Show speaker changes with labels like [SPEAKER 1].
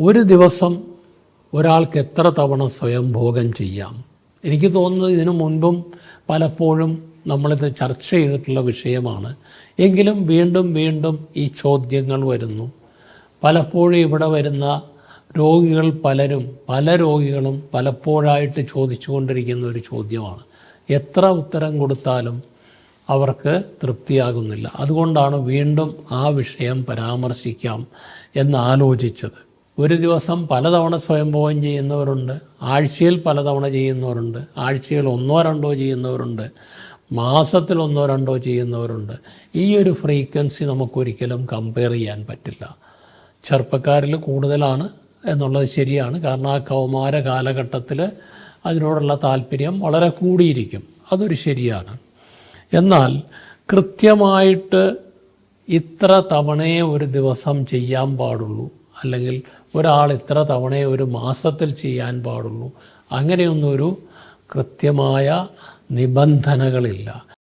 [SPEAKER 1] ഒരു ദിവസം ഒരാൾക്ക് എത്ര തവണ സ്വയം ഭോഗം ചെയ്യാം? എനിക്ക് തോന്നുന്നത് ഇതിനു മുൻപും പലപ്പോഴും നമ്മളിത് ചർച്ച ചെയ്തിട്ടുള്ള വിഷയമാണ്. എങ്കിലും വീണ്ടും വീണ്ടും ഈ ചോദ്യങ്ങൾ വരുന്നു. പലപ്പോഴും ഇവിടെ വരുന്ന രോഗികൾ പല രോഗികളും പലപ്പോഴായിട്ട് ചോദിച്ചുകൊണ്ടിരിക്കുന്ന ഒരു ചോദ്യമാണ്. എത്ര ഉത്തരം കൊടുത്താലും അവർക്ക് തൃപ്തിയാകുന്നില്ല. അതുകൊണ്ടാണ് വീണ്ടും ആ വിഷയം പരാമർശിക്കാം എന്നാലോചിച്ചത്. ഒരു ദിവസം പലതവണ സ്വയംഭോഗം ചെയ്യുന്നവരുണ്ട്, ആഴ്ചയിൽ പലതവണ ചെയ്യുന്നവരുണ്ട്, ആഴ്ചയിൽ 1-2 ചെയ്യുന്നവരുണ്ട്, മാസത്തിൽ 1-2 ചെയ്യുന്നവരുണ്ട്. ഈ ഒരു ഫ്രീക്വൻസി നമുക്കൊരിക്കലും കമ്പയർ ചെയ്യാൻ പറ്റില്ല. ചെറുപ്പക്കാരിൽ കൂടുതലാണ് എന്നുള്ളത് ശരിയാണ്. കാരണം ആ കൗമാര കാലഘട്ടത്തിൽ അതിനോടുള്ള താല്പര്യം വളരെ കൂടിയിരിക്കും. അതൊരു ശരിയാണ്. എന്നാൽ കൃത്യമായിട്ട് ഇത്ര തവണയെ ഒരു ദിവസം ചെയ്യാൻ പാടുള്ളൂ, അല്ലെങ്കിൽ ഒരാൾ ഇത്ര തവണയെ ഒരു മാസത്തിൽ ചെയ്യാൻ പാടുള്ളൂ, അങ്ങനെയൊന്നൊരു കൃത്യമായ നിബന്ധനകളില്ല.